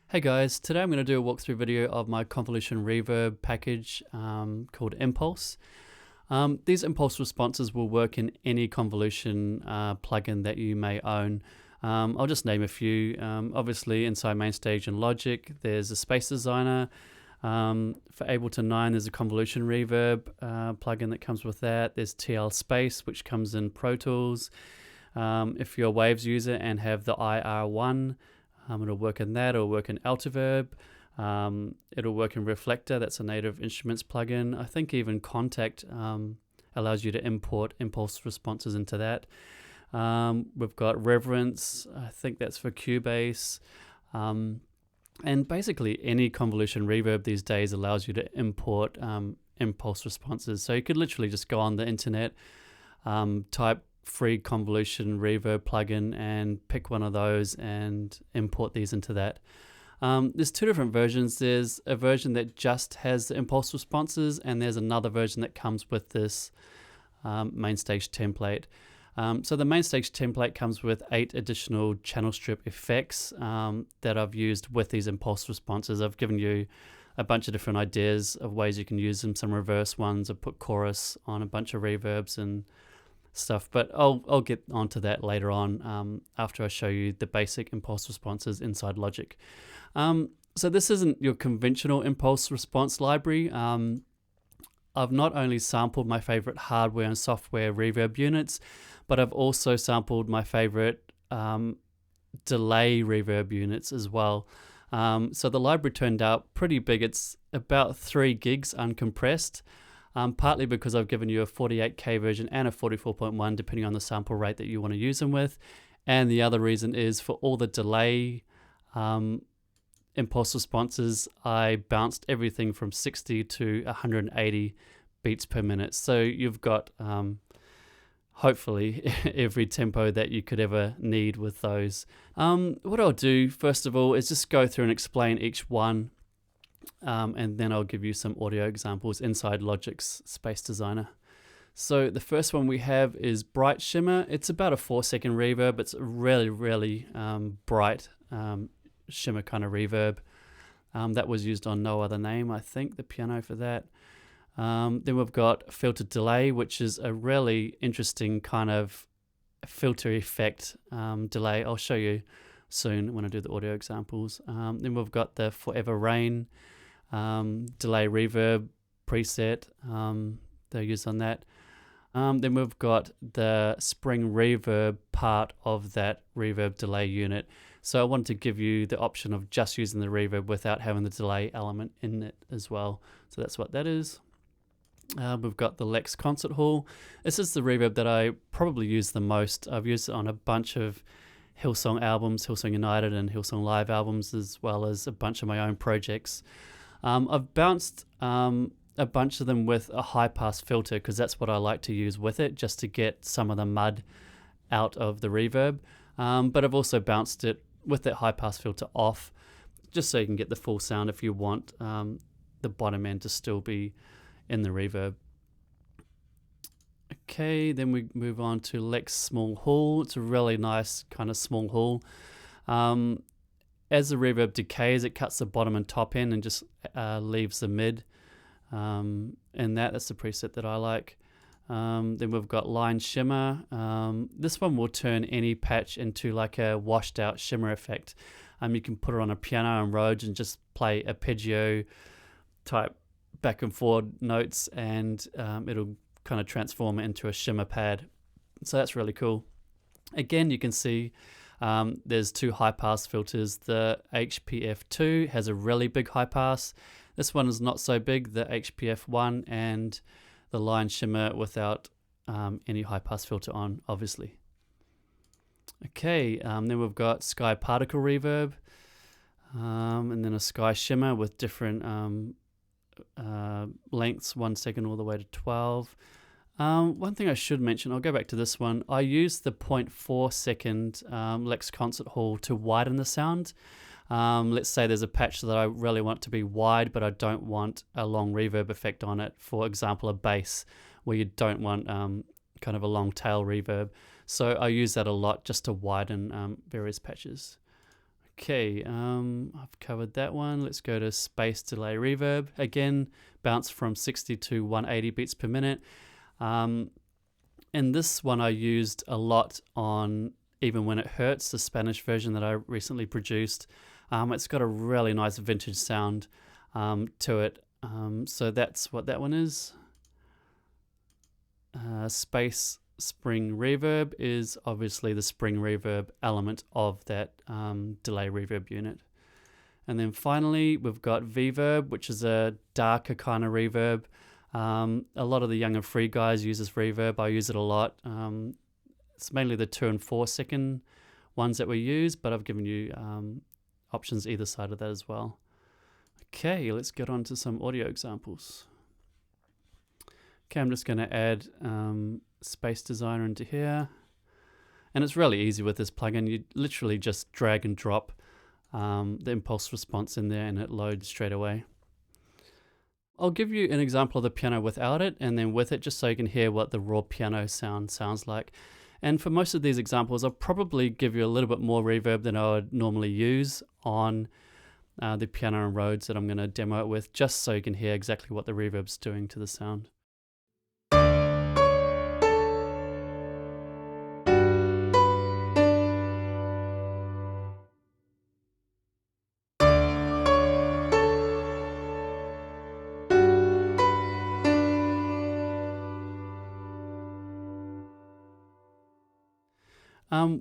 Hey guys, today I'm going to do a walkthrough video of my convolution reverb package called Impulse. These impulse responses will work in any convolution plugin that you may own. I'll just name a few. Obviously inside MainStage and Logic there's a space designer. For Ableton 9 there's a convolution reverb plugin that comes with that. There's TL Space which comes in Pro Tools. If you're a Waves user and have the IR1, it'll work in that. It'll work in Reverb. It'll work in Reflector. That's a native instruments plugin. I think even Contact allows you to import impulse responses into that. We've got Reverence. I think that's for Cubase. And basically any convolution reverb these days allows you to import impulse responses. So you could literally just go on the internet, type free convolution reverb plugin and pick one of those and import these into that. There's two different versions. There's a version that just has the impulse responses, and there's another version that comes with this MainStage template. So the MainStage template comes with 8 additional channel strip effects that I've used with these impulse responses. I've given you a bunch of different ideas of ways you can use them, some reverse ones. I've put chorus on a bunch of reverbs and stuff, but I'll get onto that later on after I show you the basic impulse responses inside Logic. So this isn't your conventional impulse response library. I've not only sampled my favorite hardware and software reverb units, but I've also sampled my favorite delay reverb units as well. So the library turned out pretty big. It's about 3 gigs uncompressed. Partly because I've given you a 48K version and a 44.1 depending on the sample rate that you want to use them with. And the other reason is for all the delay impulse responses, I bounced everything from 60 to 180 beats per minute. So you've got hopefully every tempo that you could ever need with those. What I'll do first of all is just go through and explain each one. And then I'll give you some audio examples inside Logic's Space Designer. So the first one we have is Bright Shimmer. It's about a 4-second reverb. It's a really bright shimmer kind of reverb. That was used on No Other Name, I think, the piano for that. Then we've got Filtered Delay, which is a really interesting kind of filter effect delay. I'll show you soon when I do the audio examples. Then we've got the Forever Rain delay reverb preset they're used on that. Then we've got the spring reverb part of that reverb delay unit. So I wanted to give you the option of just using the reverb without having the delay element in it as well. So that's what that is. We've got the Lex Concert Hall. This is the reverb that I probably use the most. I've used it on a bunch of Hillsong albums, Hillsong United and Hillsong Live albums, as well as a bunch of my own projects. I've bounced a bunch of them with a high pass filter because that's what I like to use with it, just to get some of the mud out of the reverb. But I've also bounced it with that high pass filter off, just so you can get the full sound if you want the bottom end to still be in the reverb. Okay, then we move on to Lex Small Hall. It's a really nice kind of small hall. As the reverb decays, it cuts the bottom and top end and just leaves the mid. And that's the preset that I like. Then we've got Line Shimmer. This one will turn any patch into like a washed out shimmer effect. You can put it on a piano and Rhodes and just play arpeggio type back and forward notes, and it'll kind of transform it into a shimmer pad. So that's really cool. Again, you can see there's 2 high pass filters. The HPF2 has a really big high pass. This one is not so big, the HPF1, and the Line Shimmer without any high pass filter on, obviously. Okay, then we've got Sky Particle Reverb, and then a Sky Shimmer with different lengths, 1 second all the way to 12. One thing I should mention, I'll go back to this one. I used the 0.4 second Lex Concert Hall to widen the sound. Let's say there's a patch that I really want to be wide, but I don't want a long reverb effect on it. For example, a bass where you don't want kind of a long tail reverb. So I use that a lot just to widen various patches. Okay, I've covered that one. Let's go to space delay reverb. Again, bounce from 60 to 180 beats per minute. And this one I used a lot on Even When It Hurts, the Spanish version that I recently produced. It's got a really nice vintage sound to it. So that's what that one is. Space spring reverb is obviously the spring reverb element of that delay reverb unit. And then finally we've got Reverb, which is a darker kind of reverb. A lot of the younger free guys use this reverb. I use it a lot. It's mainly the 2 and 4 second ones that we use, but I've given you options either side of that as well. Okay, let's get on to some audio examples. Okay, I'm just going to add Space Designer into here. And it's really easy with this plugin. You literally just drag and drop the impulse response in there and it loads straight away. I'll give you an example of the piano without it and then with it, just so you can hear what the raw piano sound sounds like. And for most of these examples, I'll probably give you a little bit more reverb than I would normally use on the piano and Rhodes that I'm going to demo it with, just so you can hear exactly what the reverb's doing to the sound.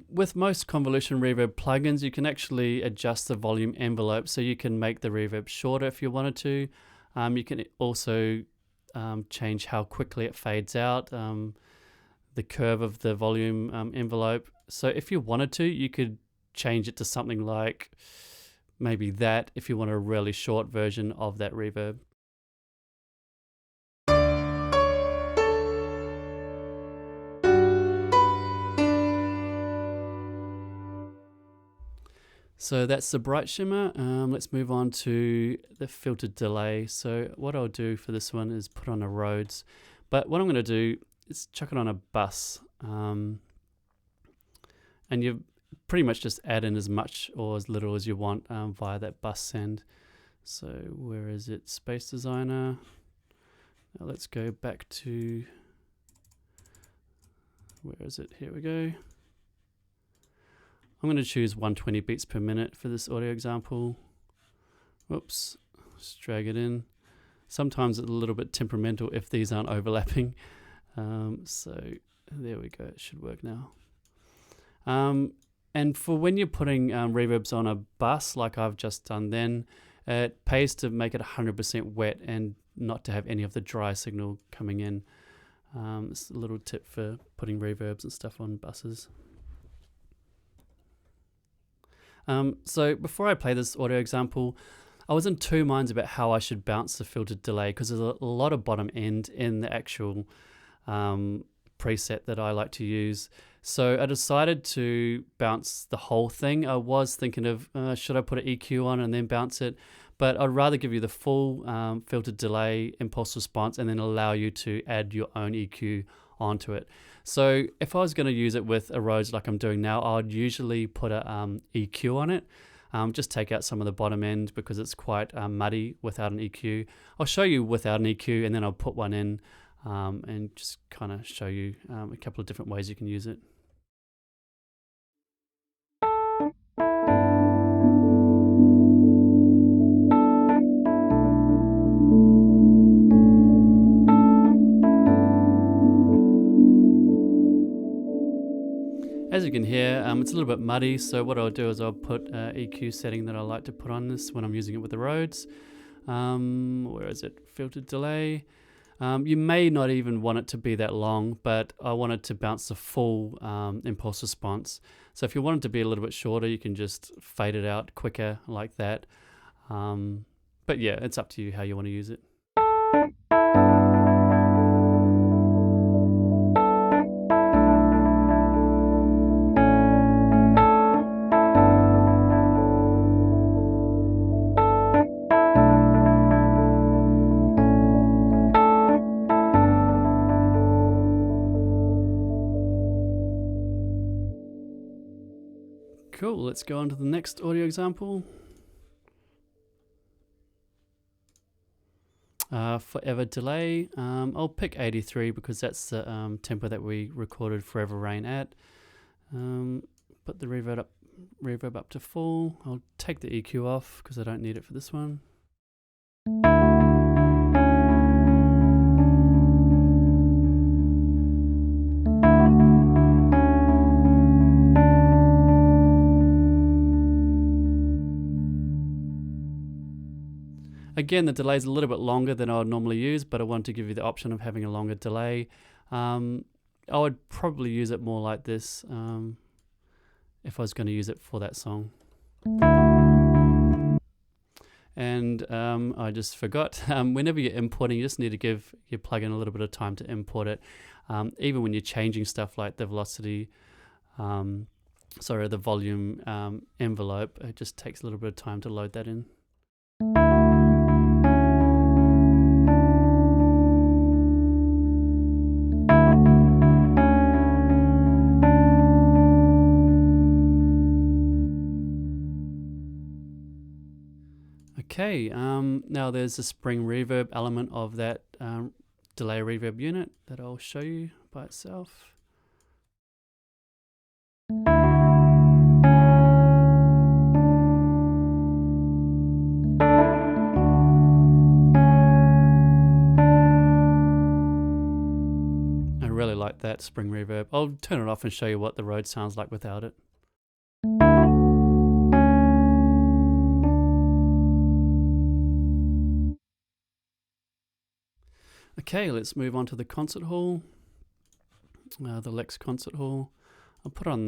With most convolution reverb plugins, you can actually adjust the volume envelope, so you can make the reverb shorter if you wanted to. You can also change how quickly it fades out, the curve of the volume envelope. So if you wanted to, you could change it to something like maybe that if you want a really short version of that reverb. So that's the bright shimmer. Let's move on to the filtered delay. So what I'll do for this one is put on a Rhodes, but what I'm going to do is chuck it on a bus. And you pretty much just add in as much or as little as you want via that bus send. So where is it? Space Designer. Now let's go back to, where is it? Here we go. I'm going to choose 120 beats per minute for this audio example. Whoops, just drag it in. Sometimes it's a little bit temperamental if these aren't overlapping. So there we go, it should work now. And for when you're putting reverbs on a bus like I've just done then, it pays to make it 100% wet and not to have any of the dry signal coming in. It's a little tip for putting reverbs and stuff on buses. So before I play this audio example, I was in two minds about how I should bounce the filtered delay, because there's a lot of bottom end in the actual preset that I like to use. So I decided to bounce the whole thing. I was thinking of should I put an EQ on and then bounce it, but I'd rather give you the full filtered delay impulse response and then allow you to add your own EQ onto it. So if I was going to use it with a Rhodes like I'm doing now, I'd usually put a EQ on it. Just take out some of the bottom end because it's quite muddy without an EQ. I'll show you without an EQ and then I'll put one in and just kind of show you a couple of different ways you can use it. As you can hear, it's a little bit muddy, so what I'll do is I'll put an EQ setting that I like to put on this when I'm using it with the Rhodes. Where is it? Filtered delay. You may not even want it to be that long, but I want it to bounce the full impulse response. So if you want it to be a little bit shorter, you can just fade it out quicker like that. But yeah, it's up to you how you want to use it. Cool, let's go on to the next audio example. Forever delay. I'll pick 83 because that's the tempo that we recorded Forever Rain at. Put the reverb up to full. I'll take the EQ off because I don't need it for this one. Again, the delay is a little bit longer than I would normally use, but I want to give you the option of having a longer delay. I would probably use it more like this if I was going to use it for that song. And I just forgot, whenever you're importing, you just need to give your plugin a little bit of time to import it. Even when you're changing stuff like the velocity, the volume envelope, it just takes a little bit of time to load that in. Okay, now there's a spring reverb element of that delay reverb unit that I'll show you by itself. I really like that spring reverb. I'll turn it off and show you what the Rhodes sounds like without it. Okay, let's move on to the concert hall, the Lex concert hall. I'll put it on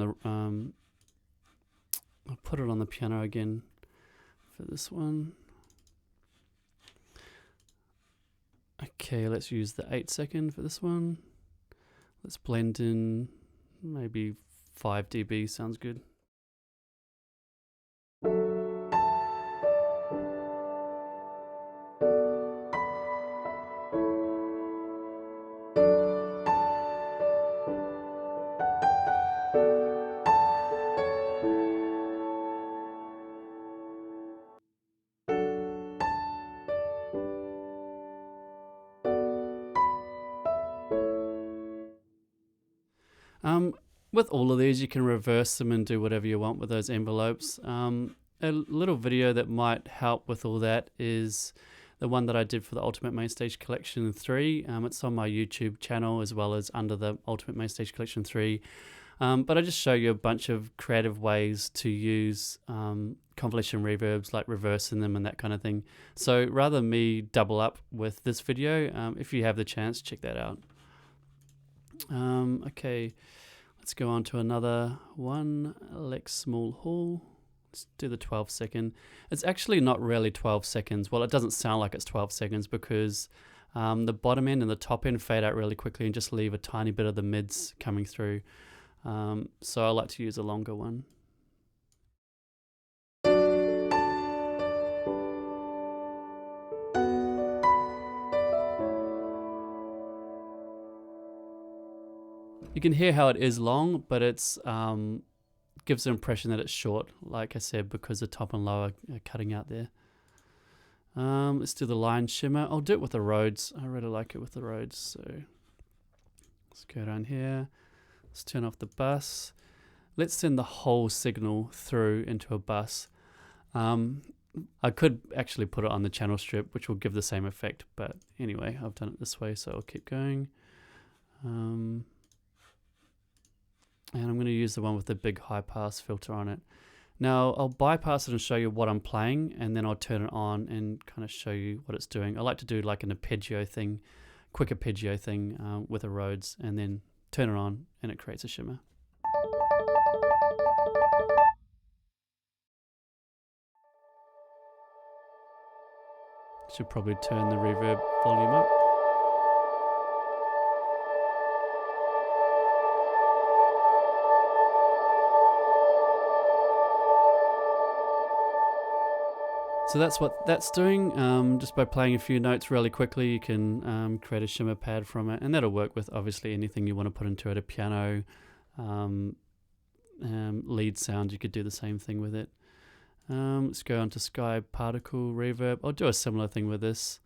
the piano again for this one. Okay, let's use the 8-second for this one. Let's blend in maybe 5 dB, sounds good. With all of these, you can reverse them and do whatever you want with those envelopes. A little video that might help with all that is the one that I did for the Ultimate MainStage Collection 3. It's on my YouTube channel as well as under the Ultimate MainStage Collection 3. But I just show you a bunch of creative ways to use convolution reverbs, like reversing them and that kind of thing. So rather than me double up with this video, if you have the chance, check that out. Okay, let's go on to another one, Lex Small Hall. Let's do the 12-second. It's actually not really 12 seconds. Well, it doesn't sound like it's 12 seconds because the bottom end and the top end fade out really quickly and just leave a tiny bit of the mids coming through. So I like to use a longer one. You can hear how it is long, but it's gives the impression that it's short, like I said, because the top and lower are cutting out there. Let's do the line shimmer. I'll do it with the Rhodes. I really like it with the Rhodes. So let's go down here. Let's turn off the bus. Let's send the whole signal through into a bus. I could actually put it on the channel strip, which will give the same effect. But anyway, I've done it this way, so I'll keep going. And I'm going to use the one with the big high pass filter on it. Now I'll bypass it and show you what I'm playing, and then I'll turn it on and kind of show you what it's doing. I like to do like an arpeggio thing, quick arpeggio thing with a Rhodes, and then turn it on and it creates a shimmer. Should probably turn the reverb volume up. So that's what that's doing. Just by playing a few notes really quickly, you can create a shimmer pad from it, and that'll work with obviously anything you want to put into it, a piano, lead sound, you could do the same thing with it. Let's go on to Sky Particle Reverb. I'll do a similar thing with this.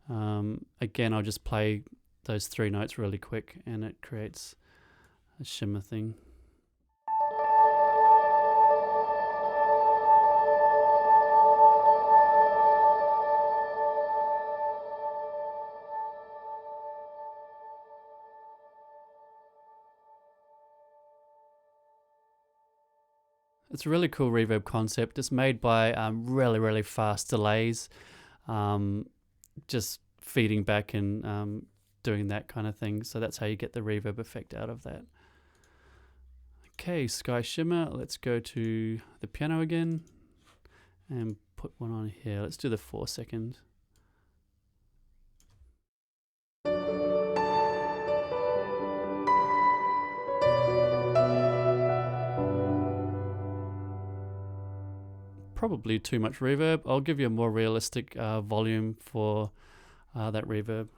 Again, I'll just play those 3 notes really quick and it creates a shimmer thing. It's a really cool reverb concept. It's made by really fast delays, just feeding back and doing that kind of thing. So that's how you get the reverb effect out of that. Okay, Sky Shimmer. Let's go to the piano again and put one on here. Let's do the 4 second. Probably too much reverb. I'll give you a more realistic volume for that reverb.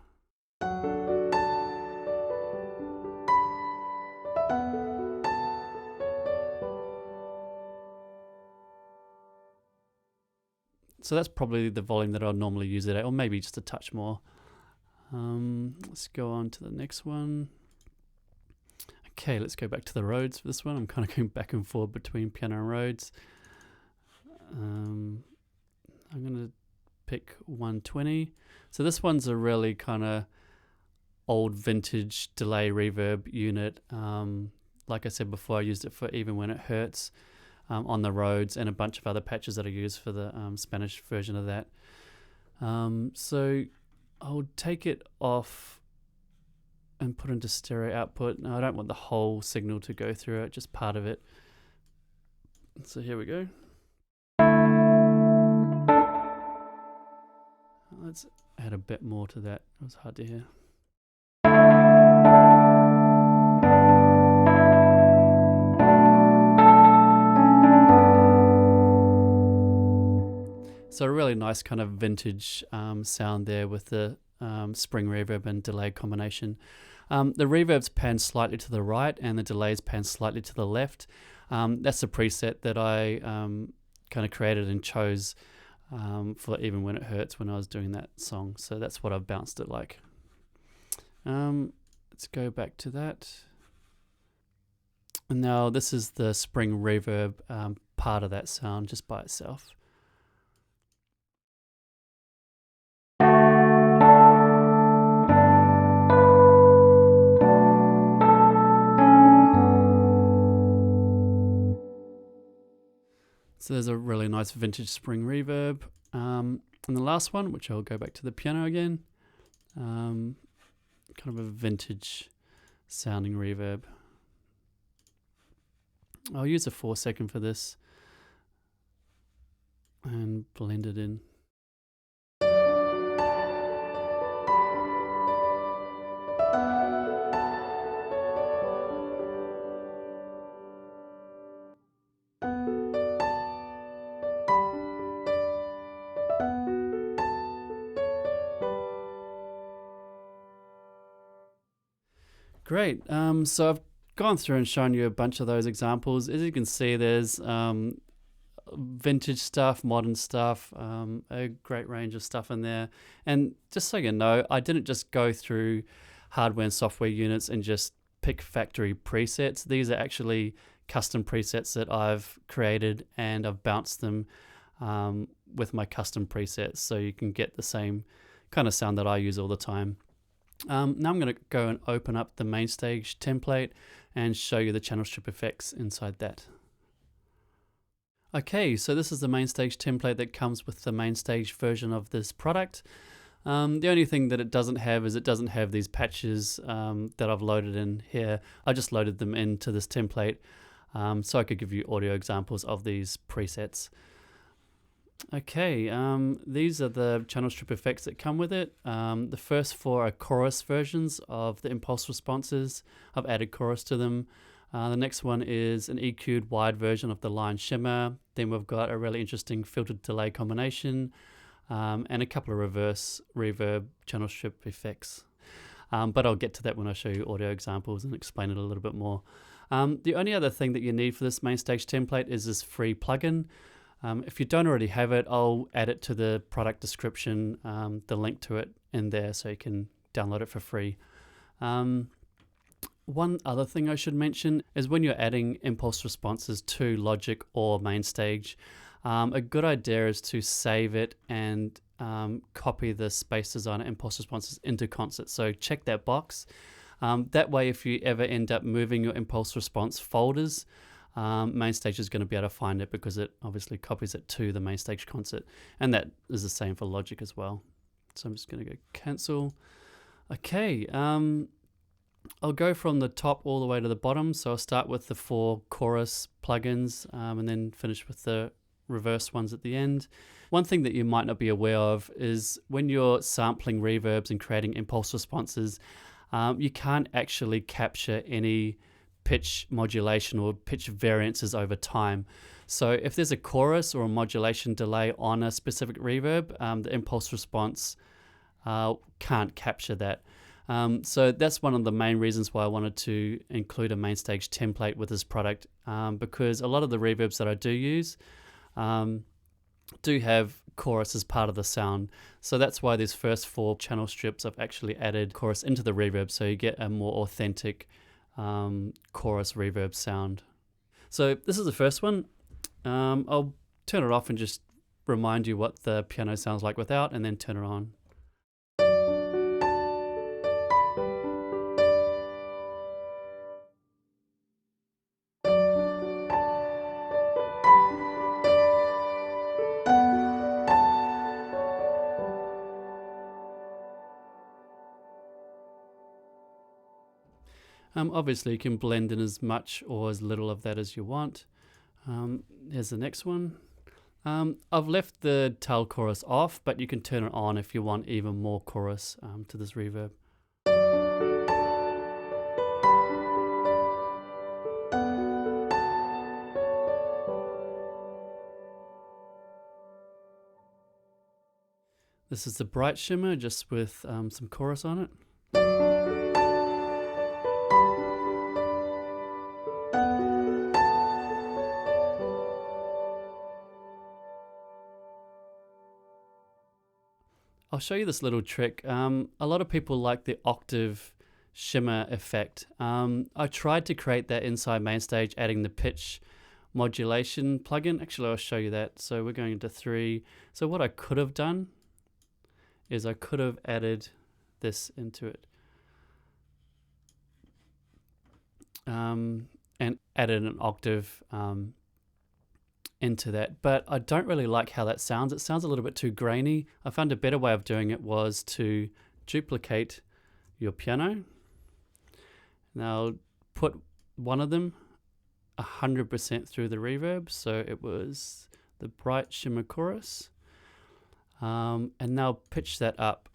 So that's probably the volume that I'll normally use it at, or maybe just a touch more. Let's go on to the next one. Okay, let's go back to the Rhodes for this one. I'm kind of going back and forth between piano and Rhodes. I'm going to pick 120. So this one's a really kind of old vintage delay reverb unit. Like I said before, I used it for Even When It Hurts on the Rhodes and a bunch of other patches that I use for the Spanish version of that. So I'll take it off and put into stereo output. Now, I don't want the whole signal to go through it, just part of it. So here we go. Let's add a bit more to that. It was hard to hear. So a really nice kind of vintage sound there with the spring reverb and delay combination. The reverb's panned slightly to the right and the delay's panned slightly to the left. That's a preset that I kind of created and chose for Even When It Hurts when I was doing that song. So that's what I've bounced it like. Let's go back to that. And now this is the spring reverb part of that sound just by itself. So there's a really nice vintage spring reverb. And the last one, which I'll go back to the piano again, kind of a vintage sounding reverb. I'll use a 4 second for this and blend it in. Great. So I've gone through and shown you a bunch of those examples. As you can see, there's vintage stuff, modern stuff, a great range of stuff in there. And just so you know, I didn't just go through hardware and software units and just pick factory presets. These are actually custom presets that I've created and I've bounced them with my custom presets, so you can get the same kind of sound that I use all the time. Now I'm going to go and open up the MainStage template and show you the channel strip effects inside that. Okay, so this is the MainStage template that comes with the MainStage version of this product. The only thing that it doesn't have is it doesn't have these patches that I've loaded in here. I just loaded them into this template so I could give you audio examples of these presets. Okay, these are the channel strip effects that come with it. The first 4 are chorus versions of the impulse responses. I've added chorus to them. The next one is an EQ'd wide version of the line shimmer. Then we've got a really interesting filtered delay combination and a couple of reverse reverb channel strip effects. But I'll get to that when I show you audio examples and explain it a little bit more. The only other thing that you need for this MainStage template is this free plugin. If you don't already have it, I'll add it to the product description, the link to it in there, so you can download it for free. One other thing I should mention is when you're adding impulse responses to Logic or MainStage, a good idea is to save it and copy the Space Designer impulse responses into Concert. So check that box. That way, if you ever end up moving your impulse response folders, MainStage is going to be able to find it because it obviously copies it to the MainStage concert. And that is the same for Logic as well. So I'm just going to go cancel. Okay, I'll go from the top all the way to the bottom. So I'll start with the 4 chorus plugins and then finish with the reverse ones at the end. One thing that you might not be aware of is when you're sampling reverbs and creating impulse responses, you can't actually capture any pitch modulation or pitch variances over time. So if there's a chorus or a modulation delay on a specific reverb, the impulse response can't capture that. So that's one of the main reasons why I wanted to include a MainStage template with this product, because a lot of the reverbs that I do use do have chorus as part of the sound. So that's why these first 4 channel strips I've actually added chorus into the reverb, so you get a more authentic chorus reverb sound. So this is the first one. I'll turn it off and just remind you what the piano sounds like without, and then turn it on. Obviously you can blend in as much or as little of that as you want. Here's the next one. I've left the tail chorus off, but you can turn it on if you want even more chorus to this reverb. This is the bright shimmer, just with some chorus on it. I'll show you this little trick. A lot of people like the octave shimmer effect. I tried to create that inside MainStage, adding the pitch modulation plugin. Actually, I'll show you that. So we're going into 3. So what I could have done is I could have added this into it. And added an octave into that, but I don't really like how that sounds. It sounds a little bit too grainy. I found a better way of doing it was to duplicate your piano. Now put one of them 100% through the reverb, so it was the bright shimmer chorus, and now pitch that up.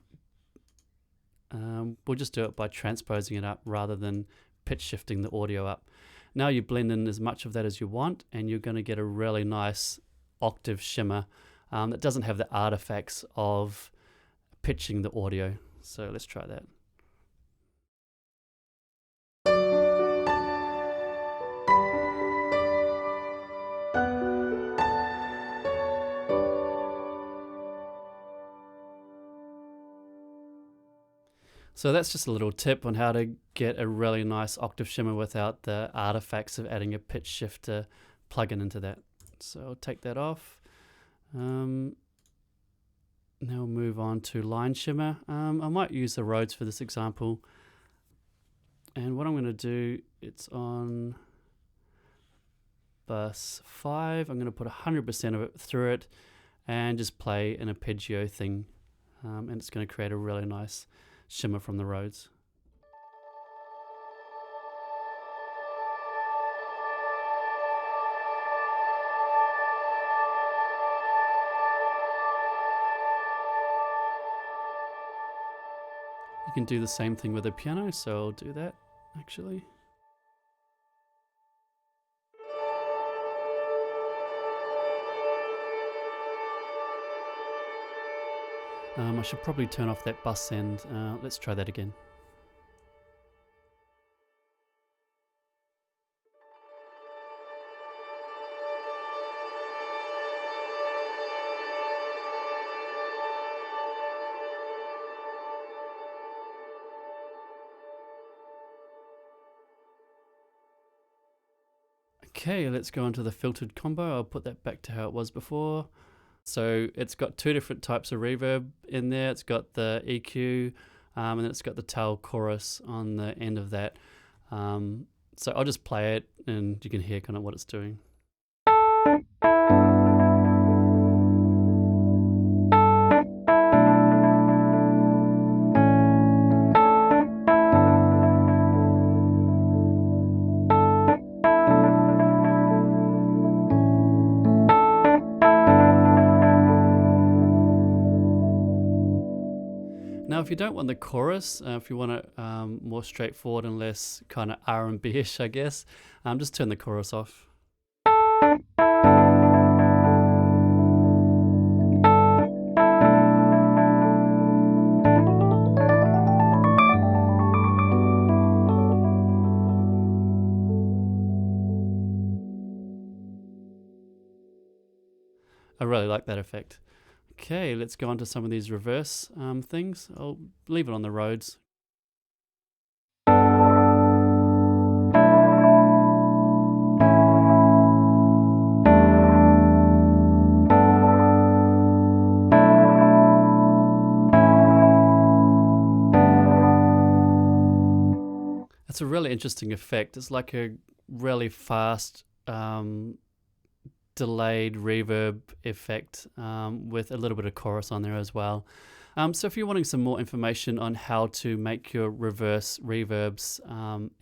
We'll just do it by transposing it up rather than pitch shifting the audio up. Now you blend in as much of that as you want, and you're going to get a really nice octave shimmer that doesn't have the artifacts of pitching the audio. So let's try that. So that's just a little tip on how to get a really nice octave shimmer without the artifacts of adding a pitch shifter plugin into that. So I'll take that off. Now we'll move on to line shimmer. I might use the Rhodes for this example. And what I'm going to do, it's on bus 5. I'm going to put 100% of it through it and just play an arpeggio thing. And it's going to create a really nice shimmer from the Rhodes. You can do the same thing with the piano, so I'll do that actually. I should probably turn off that bus send. Let's try that again. Okay, let's go into the filtered combo. I'll put that back to how it was before. So it's got two different types of reverb in there. It's got the EQ and then it's got the tail chorus on the end of that. So I'll just play it and you can hear kind of what it's doing. Now, if you don't want the chorus, if you want it more straightforward and less kind of R&B-ish, I guess, just turn the chorus off. I really like that effect. Okay, let's go on to some of these reverse things. I'll leave it on the Rhodes. It's a really interesting effect. It's like a really fast delayed reverb effect with a little bit of chorus on there as well. So if you're wanting some more information on how to make your reverse reverbs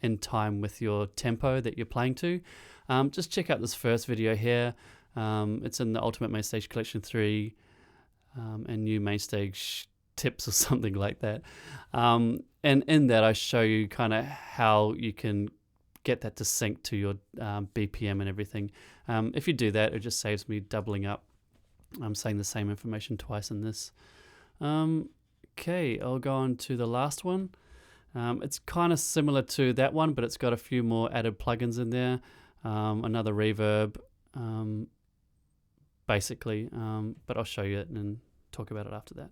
in time with your tempo that you're playing to, just check out this first video here. It's in the Ultimate MainStage Collection 3 and new MainStage tips or something like that. And in that I show you kind of how you can get that to sync to your BPM and everything. If you do that, it just saves me doubling up. I'm saying the same information twice in this. Okay, I'll go on to the last one. It's kind of similar to that one, but it's got a few more added plugins in there. Another reverb, basically, but I'll show you it and talk about it after that.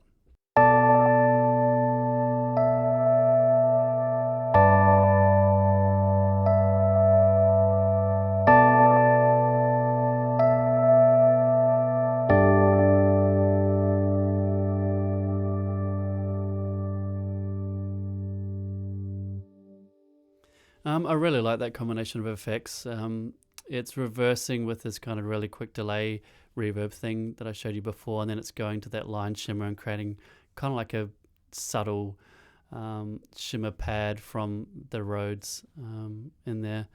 I really like that combination of effects. It's reversing with this kind of really quick delay reverb thing that I showed you before, and then it's going to that line shimmer and creating kind of like a subtle shimmer pad from the Rhodes in there.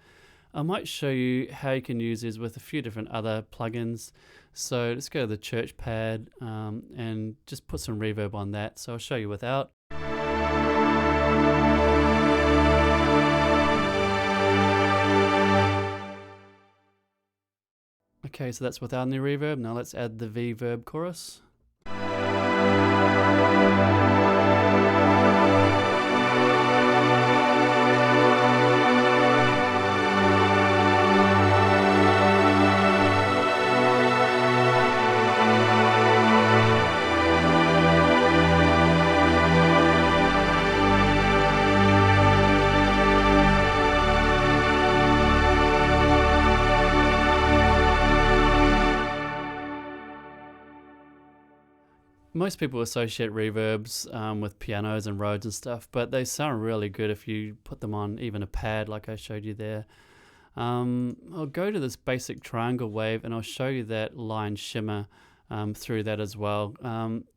I might show you how you can use these with a few different other plugins. So let's go to the church pad and just put some reverb on that. So I'll show you without. Okay, so that's without any reverb. Now let's add the V-verb chorus. Most people associate reverbs with pianos and Rhodes and stuff, but they sound really good if you put them on even a pad like I showed you there. I'll go to this basic triangle wave and I'll show you that line shimmer through that as well.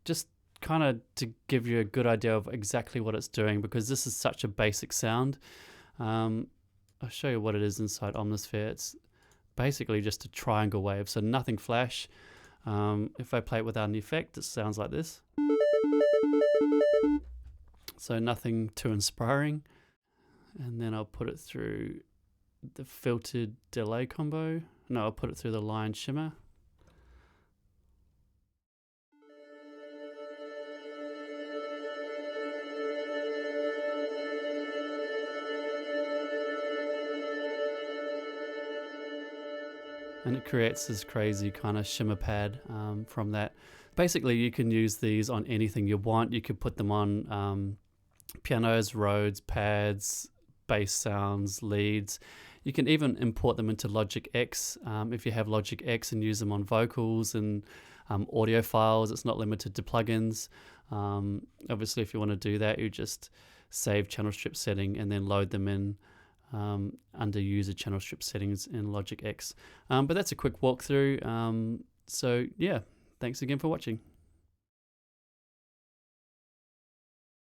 Just kind of to give you a good idea of exactly what it's doing, because this is such a basic sound. I'll show you what it is inside Omnisphere. It's basically just a triangle wave, so nothing flash. If I play it without an effect, it sounds like this. So nothing too inspiring. And then I'll put it through the filtered delay combo. No, I'll put it through the line shimmer. And it creates this crazy kind of shimmer pad from that. Basically, you can use these on anything you want. You could put them on pianos, Rhodes, pads, bass sounds, leads. You can even import them into Logic X if you have Logic X, and use them on vocals and audio files. It's not limited to plugins. Obviously, if you want to do that, you just save channel strip setting and then load them in under user channel strip settings in Logic X. But that's a quick walkthrough. So yeah, thanks again for watching.